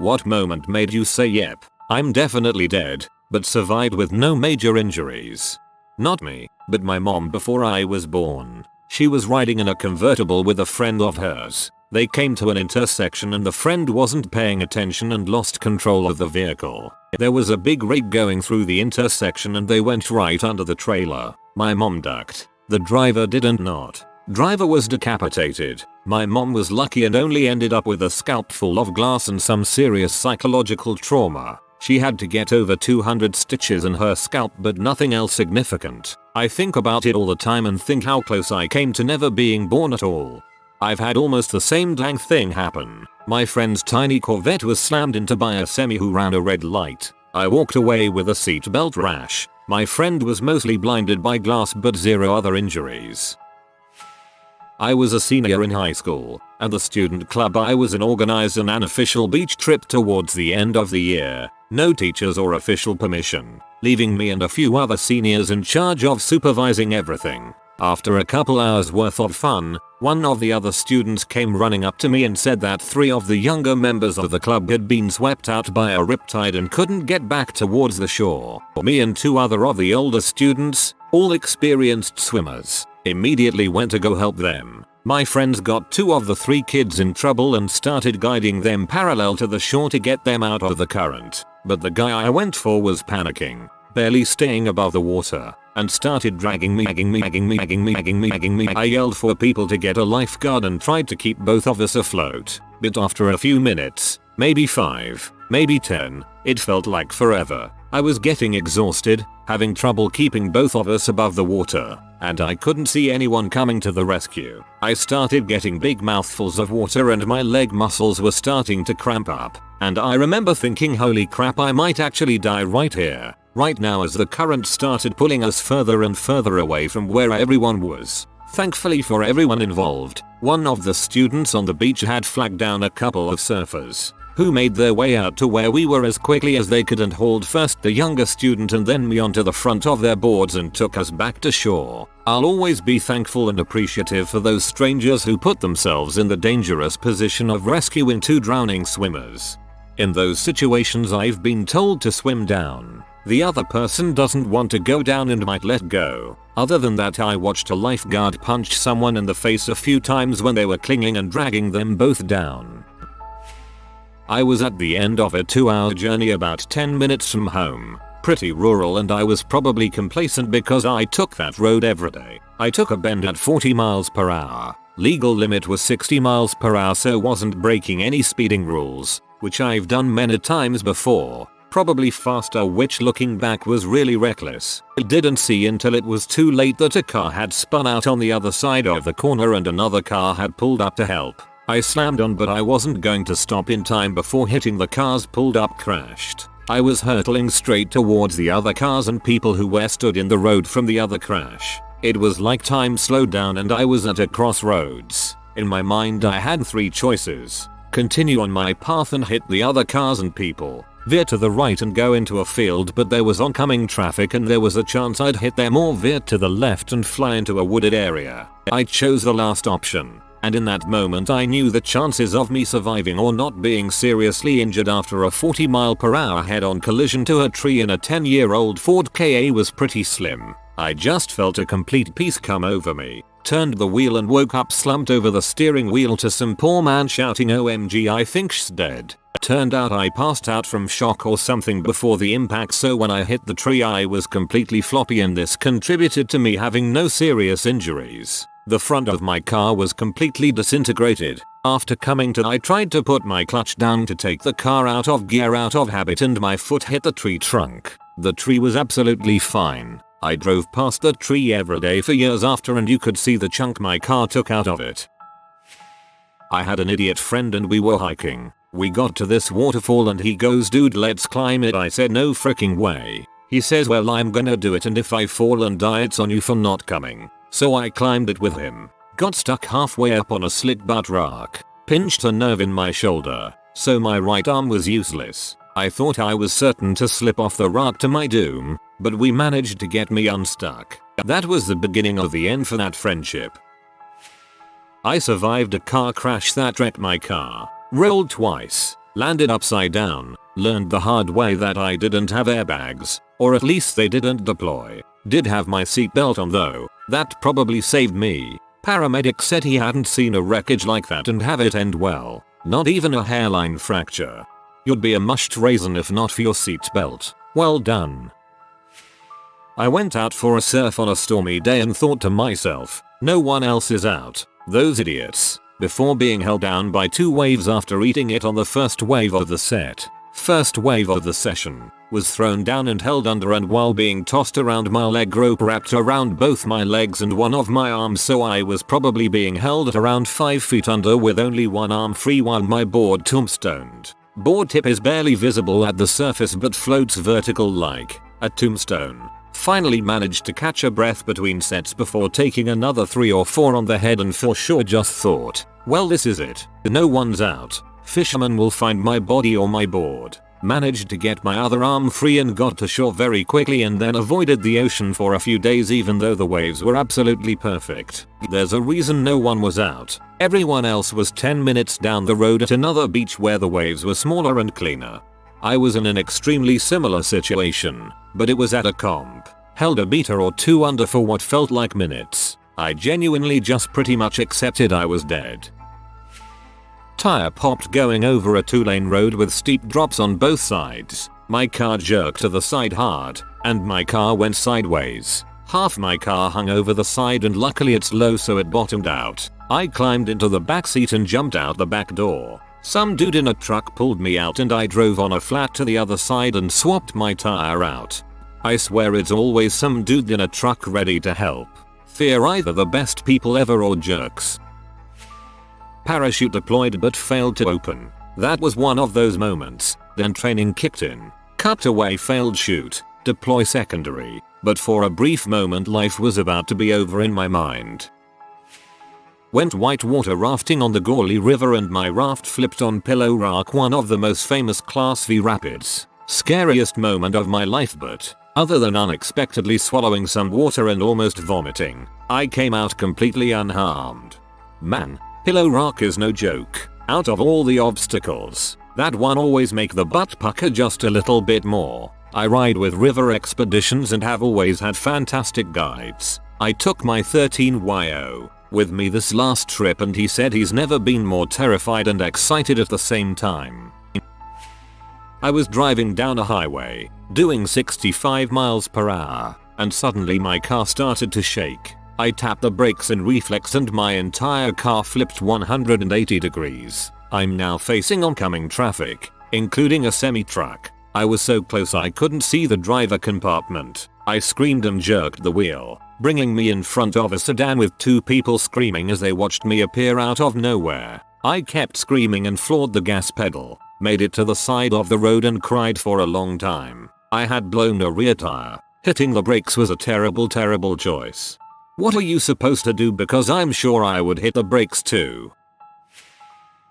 What moment made you say yep, I'm definitely dead, but survived with no major injuries? Not me, but my mom before I was born. She was riding in a convertible with a friend of hers. They came to an intersection and the friend wasn't paying attention and lost control of the vehicle. There was a big rig going through the intersection and they went right under the trailer. My mom ducked. The driver didn't not. Driver was decapitated. My mom was lucky and only ended up with a scalp full of glass and some serious psychological trauma. She had to get over 200 stitches in her scalp but nothing else significant. I think about it all the time and think how close I came to never being born at all. I've had almost the same dang thing happen. My friend's tiny Corvette was slammed into by a semi who ran a red light. I walked away with a seatbelt rash. My friend was mostly blinded by glass but zero other injuries. I was a senior in high school, and the student club I was in organized an unofficial beach trip towards the end of the year. No teachers or official permission, leaving me and a few other seniors in charge of supervising everything. After a couple hours worth of fun, one of the other students came running up to me and said that 3 of the younger members of the club had been swept out by a riptide and couldn't get back towards the shore. Me and 2 other of the older students, all experienced swimmers, immediately went to go help them. My friends got 2 of the 3 kids in trouble and started guiding them parallel to the shore to get them out of the current. But the guy I went for was panicking, barely staying above the water, and started dragging me. I yelled for people to get a lifeguard and tried to keep both of us afloat. But after a few minutes, maybe 5, maybe 10, it felt like forever. I was getting exhausted, having trouble keeping both of us above the water, and I couldn't see anyone coming to the rescue. I started getting big mouthfuls of water and my leg muscles were starting to cramp up, and I remember thinking holy crap, I might actually die right here, right now, as the current started pulling us further and further away from where everyone was. Thankfully for everyone involved, one of the students on the beach had flagged down a couple of surfers, who made their way out to where we were as quickly as they could and hauled first the younger student and then me onto the front of their boards and took us back to shore. I'll always be thankful and appreciative for those strangers who put themselves in the dangerous position of rescuing 2 drowning swimmers. In those situations I've been told to swim down. The other person doesn't want to go down and might let go. Other than that, I watched a lifeguard punch someone in the face a few times when they were clinging and dragging them both down. I was at the end of a 2-hour journey about 10 minutes from home. Pretty rural, and I was probably complacent because I took that road every day. I took a bend at 40 miles per hour. Legal limit was 60 miles per hour, so wasn't breaking any speeding rules, which I've done many times before. Probably faster, which looking back was really reckless. I didn't see until it was too late that a car had spun out on the other side of the corner and another car had pulled up to help. I slammed on, but I wasn't going to stop in time before hitting the cars pulled up crashed. I was hurtling straight towards the other cars and people who were stood in the road from the other crash. It was like time slowed down and I was at a crossroads. In my mind I had 3 choices. Continue on my path and hit the other cars and people. Veer to the right and go into a field, but there was oncoming traffic and there was a chance I'd hit them, or veer to the left and fly into a wooded area. I chose the last option. And in that moment I knew the chances of me surviving or not being seriously injured after a 40 mile per hour head-on collision to a tree in a 10-year-old Ford Ka was pretty slim. I just felt a complete peace come over me, turned the wheel and woke up slumped over the steering wheel to some poor man shouting OMG, I think she's dead. Turned out I passed out from shock or something before the impact, so when I hit the tree I was completely floppy, and this contributed to me having no serious injuries. The front of my car was completely disintegrated. After coming to, I tried to put my clutch down to take the car out of gear out of habit and my foot hit the tree trunk. The tree was absolutely fine. I drove past the tree every day for years after and you could see the chunk my car took out of it. I had an idiot friend and we were hiking. We got to this waterfall and he goes, dude, let's climb it. I said no freaking way. He says, well, I'm gonna do it, and if I fall and die it's on you for not coming. So I climbed it with him. Got stuck halfway up on a slick butt rock. Pinched a nerve in my shoulder, so my right arm was useless. I thought I was certain to slip off the rock to my doom, but we managed to get me unstuck. That was the beginning of the end for that friendship. I survived a car crash that wrecked my car. Rolled twice. landed upside down, learned the hard way that I didn't have airbags, or at least they didn't deploy. Did have my seatbelt on though, that probably saved me. Paramedic said he hadn't seen a wreckage like that and have it end well. Not even a hairline fracture. You'd be a mushed raisin if not for your seatbelt. Well done. I went out for a surf on a stormy day and thought to myself, no one else is out. Those idiots. Before being held down by 2 waves after eating it on the first wave of the set. First wave of the session. Was thrown down and held under, and while being tossed around my leg rope wrapped around both my legs and one of my arms, so I was probably being held at around 5 feet under with only one arm free while my board tombstoned. Board tip is barely visible at the surface but floats vertical like a tombstone. Finally managed to catch a breath between sets before taking another 3 or 4 on the head, and for sure just thought, well, this is it. No one's out. Fisherman will find my body or my board. Managed to get my other arm free and got to shore very quickly, and then avoided the ocean for a few days even though the waves were absolutely perfect. There's a reason no one was out. Everyone else was 10 minutes down the road at another beach where the waves were smaller and cleaner. I was in an extremely similar situation, but it was at a comp. Held a meter or 2 under for what felt like minutes. I genuinely just pretty much accepted I was dead. Tire popped going over a 2-lane road with steep drops on both sides. My car jerked to the side hard, and my car went sideways. Half my car hung over the side and luckily it's low so it bottomed out. I climbed into the back seat and jumped out the back door. Some dude in a truck pulled me out and I drove on a flat to the other side and swapped my tire out. I swear it's always some dude in a truck ready to help. They're either the best people ever or jerks. Parachute deployed but failed to open. That was one of those moments. Then training kicked in. Cut away, failed chute. Deploy secondary. But for a brief moment life was about to be over in my mind. Went whitewater rafting on the Gorley River and my raft flipped on Pillow Rock, one of the most famous Class V rapids. Scariest moment of my life, but other than unexpectedly swallowing some water and almost vomiting, I came out completely unharmed. Man, Pillow Rock is no joke. Out of all the obstacles, that one always make the butt pucker just a little bit more. I ride with River Expeditions and have always had fantastic guides. I took my 13YO with me this last trip and he said he's never been more terrified and excited at the same time. I was driving down a highway, doing 65 miles per hour, and suddenly my car started to shake. I tapped the brakes in reflex and my entire car flipped 180 degrees. I'm now facing oncoming traffic, including a semi-truck. I was so close I couldn't see the driver compartment. I screamed and jerked the wheel, bringing me in front of a sedan with 2 people screaming as they watched me appear out of nowhere. I kept screaming and floored the gas pedal, made it to the side of the road and cried for a long time. I had blown a rear tire. Hitting the brakes was a terrible choice. What are you supposed to do, because I'm sure I would hit the brakes too.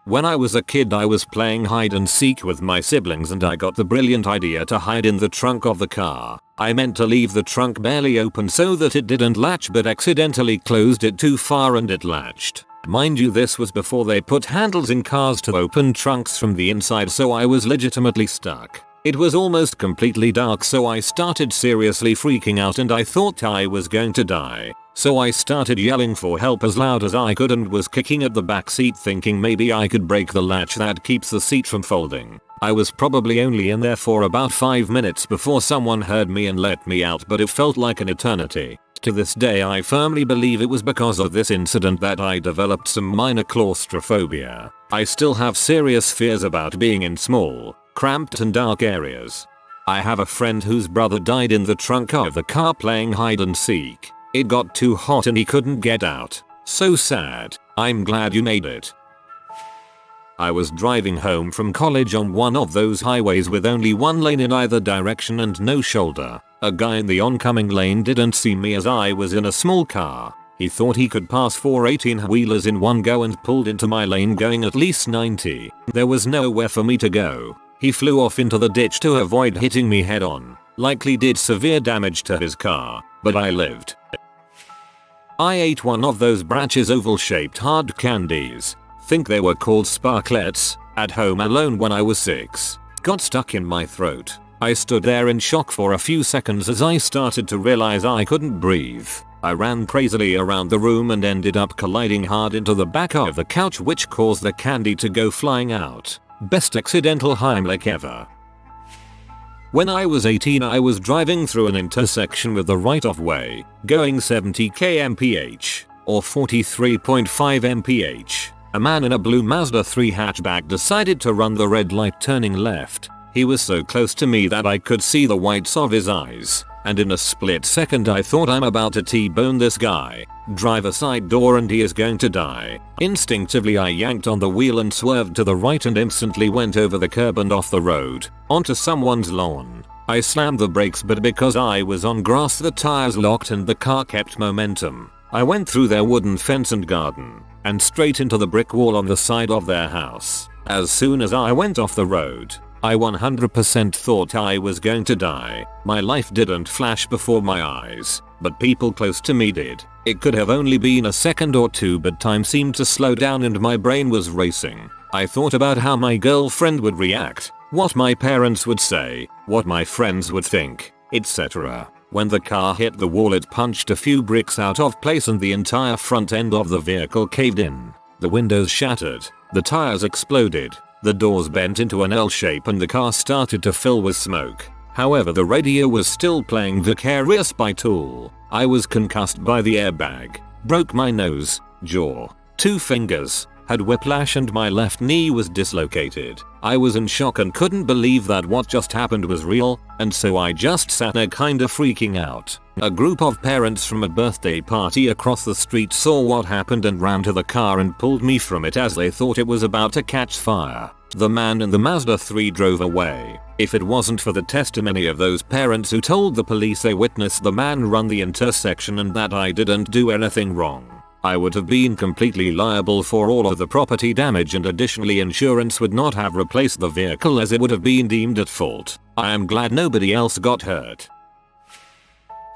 When I was a kid I was playing hide and seek with my siblings and I got the brilliant idea to hide in the trunk of the car. I meant to leave the trunk barely open so that it didn't latch, but accidentally closed it too far and it latched. Mind you, this was before they put handles in cars to open trunks from the inside, so I was legitimately stuck. It was almost completely dark, so I started seriously freaking out and I thought I was going to die. So I started yelling for help as loud as I could and was kicking at the back seat thinking maybe I could break the latch that keeps the seat from folding. I was probably only in there for about 5 minutes before someone heard me and let me out, but it felt like an eternity. To this day I firmly believe it was because of this incident that I developed some minor claustrophobia. I still have serious fears about being in small, cramped and dark areas. I have a friend whose brother died in the trunk of the car playing hide and seek. It got too hot and he couldn't get out. So sad. I'm glad you made it. I was driving home from college on one of those highways with only one lane in either direction and no shoulder. A guy in the oncoming lane didn't see me as I was in a small car. He thought he could pass 4 18-wheelers in one go and pulled into my lane going at least 90. There was nowhere for me to go. He flew off into the ditch to avoid hitting me head on. Likely did severe damage to his car, but I lived. I ate one of those Branches oval shaped hard candies. Think they were called sparklets. At home alone when I was 6. Got stuck in my throat. I stood there in shock for a few seconds as I started to realize I couldn't breathe. I ran crazily around the room and ended up colliding hard into the back of the couch, which caused the candy to go flying out. Best accidental Heimlich ever. When I was 18, I was driving through an intersection with the right-of-way, going 70 km/h, or 43.5 mph. A man in a blue Mazda 3 hatchback decided to run the red light turning left. He was so close to me that I could see the whites of his eyes, and in a split second I thought, I'm about to T-bone this guy. Driver side door and he is going to die. Instinctively I yanked on the wheel and swerved to the right and instantly went over the curb and off the road, onto someone's lawn. I slammed the brakes, but because I was on grass the tires locked and the car kept momentum. I went through their wooden fence and garden, and straight into the brick wall on the side of their house. As soon as I went off the road, I 100% thought I was going to die. My life didn't flash before my eyes, but people close to me did. It could have only been a second or two, but time seemed to slow down and my brain was racing. I thought about how my girlfriend would react, what my parents would say, what my friends would think, etc. When the car hit the wall, it punched a few bricks out of place and the entire front end of the vehicle caved in. The windows shattered, the tires exploded, the doors bent into an L shape and the car started to fill with smoke. However, the radio was still playing Vicarious by Tool. I was concussed by the airbag, broke my nose, jaw, 2 fingers, had whiplash and my left knee was dislocated. I was in shock and couldn't believe that what just happened was real, and so I just sat there kinda freaking out. A group of parents from a birthday party across the street saw what happened and ran to the car and pulled me from it as they thought it was about to catch fire. The man in the Mazda 3 drove away. If it wasn't for the testimony of those parents who told the police they witnessed the man run the intersection and that I didn't do anything wrong, I would have been completely liable for all of the property damage, and additionally insurance would not have replaced the vehicle as it would have been deemed at fault. I am glad nobody else got hurt.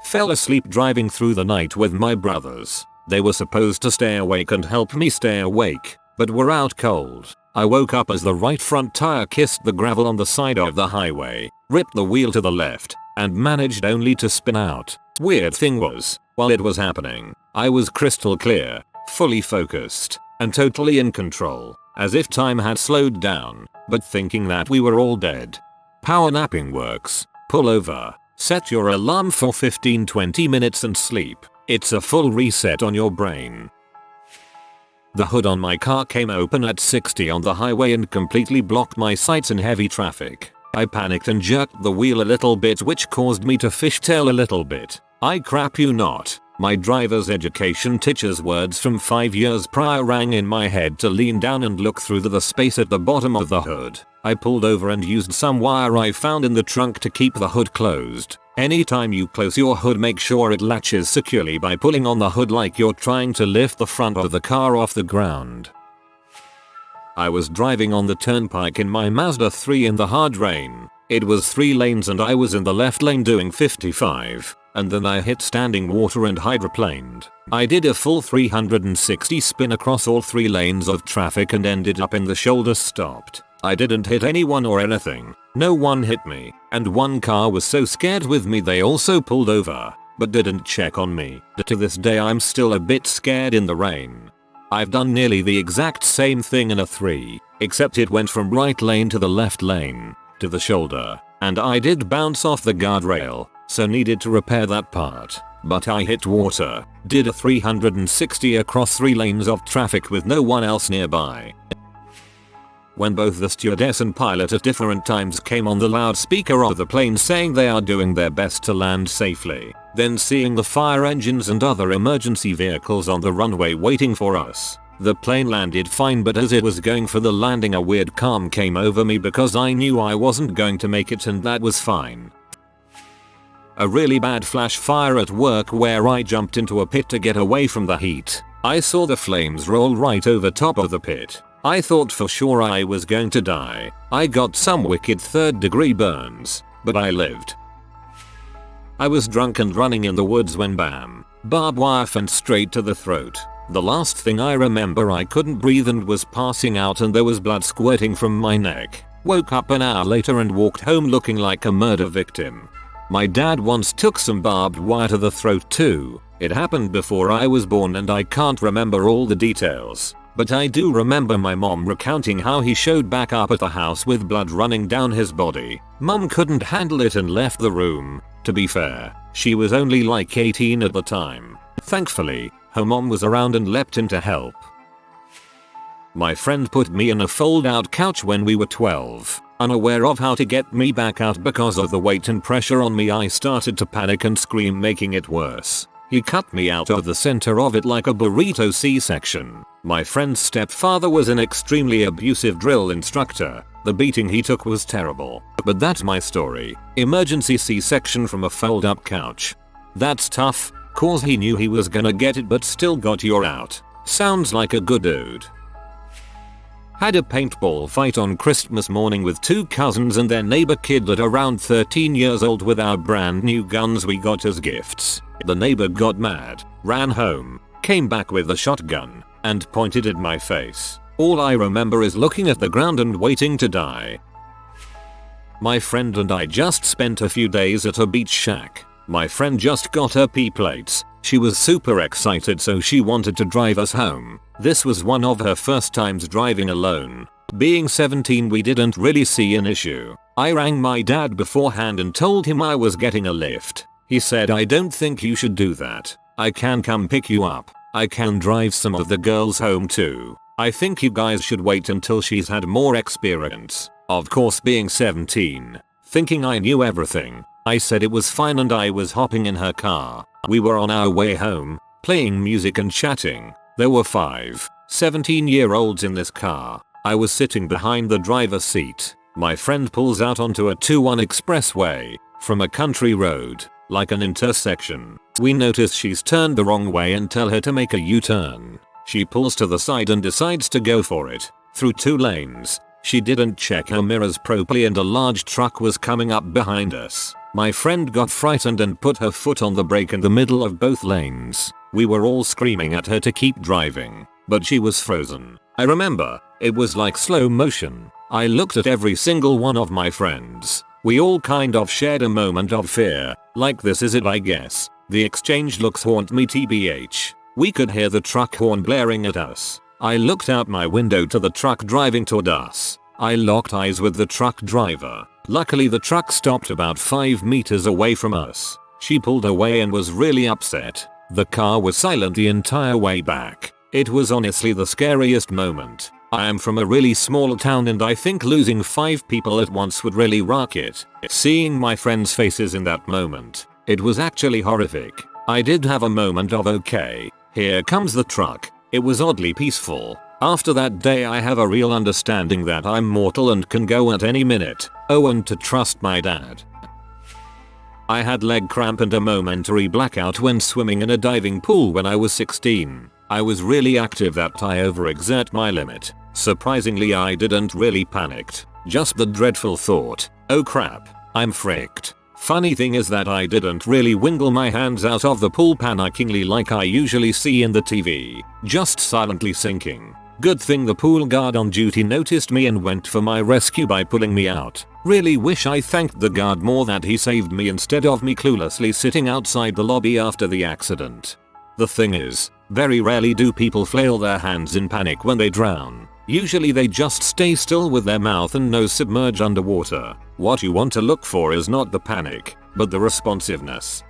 Fell asleep driving through the night with my brothers. They were supposed to stay awake and help me stay awake, but were out cold. I woke up as the right front tire kissed the gravel on the side of the highway, ripped the wheel to the left, and managed only to spin out. Weird thing was, while it was happening, I was crystal clear, fully focused, and totally in control, as if time had slowed down, but thinking that we were all dead. Power napping works. Pull over, set your alarm for 15-20 minutes and sleep. It's a full reset on your brain. The hood on my car came open at 60 on the highway and completely blocked my sights in heavy traffic. I panicked and jerked the wheel a little bit, which caused me to fishtail a little bit. I crap you not. My driver's education teacher's words from 5 years prior rang in my head to lean down and look through the space at the bottom of the hood. I pulled over and used some wire I found in the trunk to keep the hood closed. Anytime you close your hood, make sure it latches securely by pulling on the hood like you're trying to lift the front of the car off the ground. I was driving on the turnpike in my Mazda 3 in the hard rain. It was 3 lanes and I was in the left lane doing 55. And then I hit standing water and hydroplaned. I did a full 360 spin across all 3 lanes of traffic and ended up in the shoulder stopped. I didn't hit anyone or anything. No one hit me, and one car was so scared with me they also pulled over, but didn't check on me. To this day I'm still a bit scared in the rain. I've done nearly the exact same thing in a 3, except it went from right lane to the left lane, to the shoulder, and I did bounce off the guardrail, so needed to repair that part. But I hit water, did a 360 across 3 lanes of traffic with no one else nearby. When both the stewardess and pilot at different times came on the loudspeaker of the plane saying they are doing their best to land safely, then seeing the fire engines and other emergency vehicles on the runway waiting for us. The plane landed fine, but as it was going for the landing a weird calm came over me because I knew I wasn't going to make it, and that was fine. A really bad flash fire at work where I jumped into a pit to get away from the heat. I saw the flames roll right over top of the pit. I thought for sure I was going to die. I got some wicked 3rd-degree burns, but I lived. I was drunk and running in the woods when bam, barbed wire fence straight to the throat. The last thing I remember, I couldn't breathe and was passing out and there was blood squirting from my neck. Woke up an hour later and walked home looking like a murder victim. My dad once took some barbed wire to the throat too. It happened before I was born and I can't remember all the details. But I do remember my mom recounting how he showed back up at the house with blood running down his body. Mom couldn't handle it and left the room. To be fair, she was only like 18 at the time. Thankfully, her mom was around and leapt in to help. My friend put me in a fold-out couch when we were 12. Unaware of how to get me back out because of the weight and pressure on me, I started to panic and scream, making it worse. He cut me out of the center of it like a burrito C-section. My friend's stepfather was an extremely abusive drill instructor. The beating he took was terrible. But that's my story. Emergency C-section from a fold-up couch. That's tough, cause he knew he was gonna get it but still got you out. Sounds like a good dude. Had a paintball fight on Christmas morning with two cousins and their neighbor kid at around 13 years old with our brand new guns we got as gifts. The neighbor got mad, ran home, came back with a shotgun, and pointed at my face. All I remember is looking at the ground and waiting to die. My friend and I just spent a few days at a beach shack. My friend just got her P plates. She was super excited, so she wanted to drive us home. This was one of her first times driving alone. Being 17, we didn't really see an issue. I rang my dad beforehand and told him I was getting a lift. He said, "I don't think you should do that. I can come pick you up. I can drive some of the girls home too. I think you guys should wait until she's had more experience." Of course, being 17, thinking I knew everything, I said it was fine and I was hopping in her car. We were on our way home, playing music and chatting. There were 5 17-year-olds in this car. I was sitting behind the driver's seat. My friend pulls out onto a 2-1 expressway from a country road, like an intersection. We notice she's turned the wrong way and tell her to make a U-turn. She pulls to the side and decides to go for it, through 2 lanes. She didn't check her mirrors properly and a large truck was coming up behind us. My friend got frightened and put her foot on the brake in the middle of both lanes. We were all screaming at her to keep driving, but she was frozen. I remember, it was like slow motion. I looked at every single one of my friends. We all kind of shared a moment of fear, like this is it I guess. The exchange looks haunt me tbh. We could hear the truck horn blaring at us. I looked out my window to the truck driving toward us. I locked eyes with the truck driver. Luckily the truck stopped about 5 meters away from us. She pulled away and was really upset. The car was silent the entire way back. It was honestly the scariest moment. I am from a really small town and I think losing 5 people at once would really rock it. Seeing my friends' faces in that moment, it was actually horrific. I did have a moment of okay, here comes the truck. It was oddly peaceful. After that day I have a real understanding that I'm mortal and can go at any minute. Oh, and to trust my dad. I had leg cramp and a momentary blackout when swimming in a diving pool when I was 16. I was really active that I overexert my limit. Surprisingly I didn't really panicked. Just the dreadful thought, oh crap, I'm fricked. Funny thing is that I didn't really wingle my hands out of the pool panickingly like I usually see in the TV, just silently sinking. Good thing the pool guard on duty noticed me and went for my rescue by pulling me out. Really wish I thanked the guard more that he saved me instead of me cluelessly sitting outside the lobby after the accident. The thing is, very rarely do people flail their hands in panic when they drown. Usually they just stay still with their mouth and nose submerged underwater. What you want to look for is not the panic, but the responsiveness.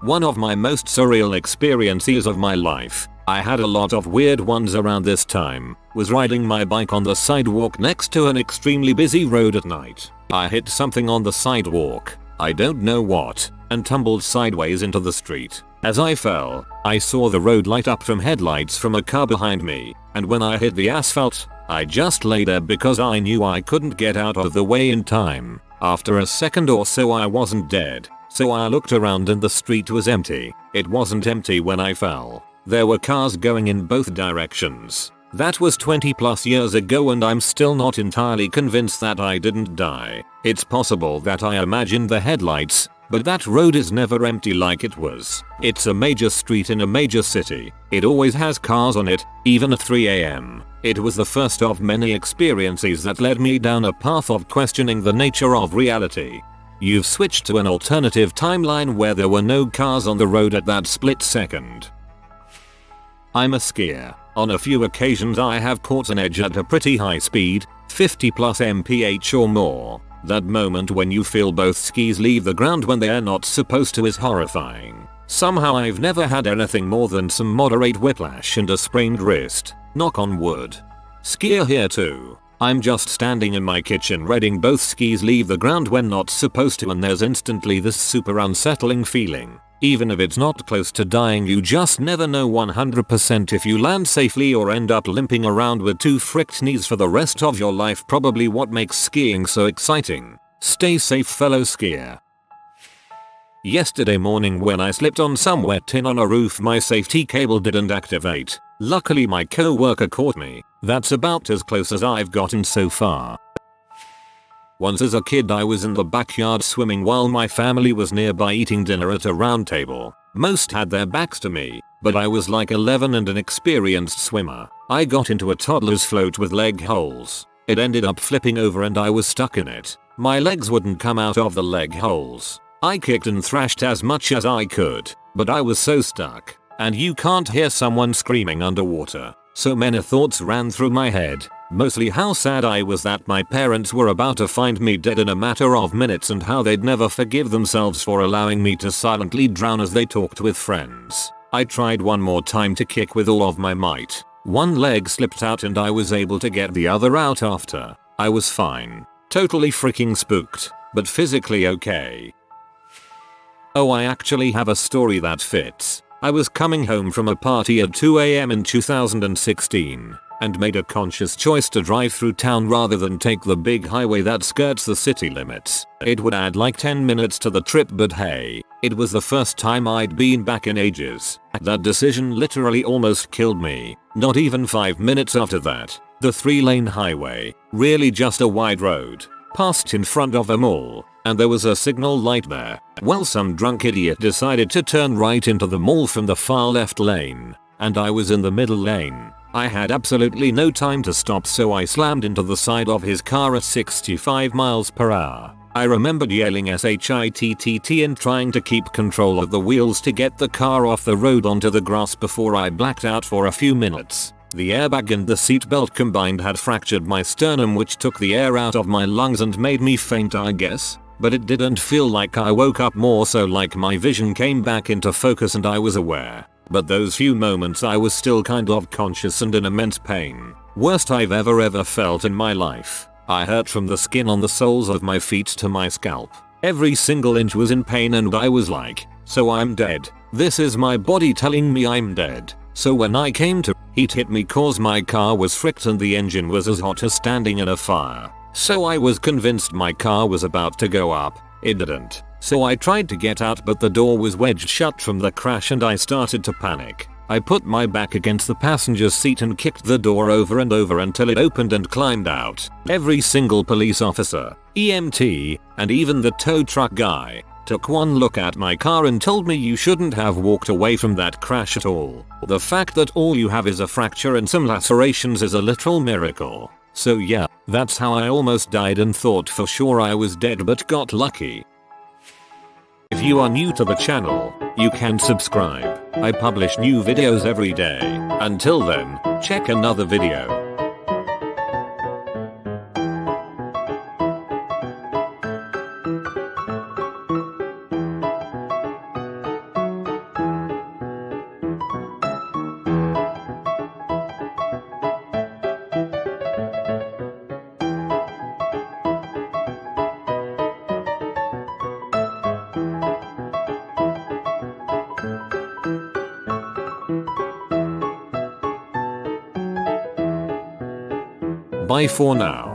One of my most surreal experiences of my life, I had a lot of weird ones around this time, was riding my bike on the sidewalk next to an extremely busy road at night. I hit something on the sidewalk, I don't know what, and tumbled sideways into the street. As I fell, I saw the road light up from headlights from a car behind me, and when I hit the asphalt, I just lay there because I knew I couldn't get out of the way in time. After a second or so I wasn't dead, so I looked around and the street was empty. It wasn't empty when I fell. There were cars going in both directions. That was 20 plus years ago and I'm still not entirely convinced that I didn't die. It's possible that I imagined the headlights, But that road is never empty like it was. It's a major street in a major city. It always has cars on it, even at 3 AM. It was the first of many experiences that led me down a path of questioning the nature of reality. You've switched to an alternative timeline where there were no cars on the road at that split second. I'm a skier. On a few occasions I have caught an edge at a pretty high speed, 50 plus mph or more. That moment when you feel both skis leave the ground when they are not supposed to is horrifying. Somehow I've never had anything more than some moderate whiplash and a sprained wrist. Knock on wood. Skier here too. I'm just standing in my kitchen reading both skis leave the ground when not supposed to, and there's instantly this super unsettling feeling. Even if it's not close to dying, you just never know 100% if you land safely or end up limping around with 2 fricked knees for the rest of your life. Probably what makes skiing so exciting. Stay safe, fellow skier. Yesterday morning when I slipped on some wet tin on a roof, my safety cable didn't activate. Luckily my co-worker caught me. That's about as close as I've gotten so far. Once as a kid I was in the backyard swimming while my family was nearby eating dinner at a round table. Most had their backs to me, but I was like 11 and an experienced swimmer. I got into a toddler's float with leg holes. It ended up flipping over and I was stuck in it. My legs wouldn't come out of the leg holes. I kicked and thrashed as much as I could, but I was so stuck. And you can't hear someone screaming underwater. So many thoughts ran through my head. Mostly how sad I was that my parents were about to find me dead in a matter of minutes, and how they'd never forgive themselves for allowing me to silently drown as they talked with friends. I tried one more time to kick with all of my might. One leg slipped out and I was able to get the other out after. I was fine. Totally freaking spooked, but physically okay. Oh, I actually have a story that fits. I was coming home from a party at 2 AM in 2016 and made a conscious choice to drive through town rather than take the big highway that skirts the city limits. It would add like 10 minutes to the trip, but hey, it was the first time I'd been back in ages. That decision literally almost killed me. Not even 5 minutes after that, the 3-lane highway, really just a wide road, passed in front of a mall. And there was a signal light there. Well, some drunk idiot decided to turn right into the mall from the far left lane, and I was in the middle lane. I had absolutely no time to stop, so I slammed into the side of his car at 65 miles per hour. I remembered yelling SHITTT and trying to keep control of the wheels to get the car off the road onto the grass before I blacked out for a few minutes. The airbag and the seatbelt combined had fractured my sternum, which took the air out of my lungs and made me faint, I guess. But it didn't feel like I woke up, more so like my vision came back into focus and I was aware. But those few moments I was still kind of conscious and in immense pain. Worst I've ever felt in my life. I hurt from the skin on the soles of my feet to my scalp. Every single inch was in pain and I was like, so I'm dead. This is my body telling me I'm dead. So when I came to, heat hit me cause my car was fricked and the engine was as hot as standing in a fire. So I was convinced my car was about to go up. It didn't. So I tried to get out, but the door was wedged shut from the crash and I started to panic. I put my back against the passenger seat and kicked the door over and over until it opened and climbed out. Every single police officer, EMT, and even the tow truck guy took one look at my car and told me you shouldn't have walked away from that crash at all. The fact that all you have is a fracture and some lacerations is a literal miracle. So yeah, that's how I almost died and thought for sure I was dead, but got lucky. If you are new to the channel, you can subscribe. I publish new videos every day. Until then, check another video. Bye for now.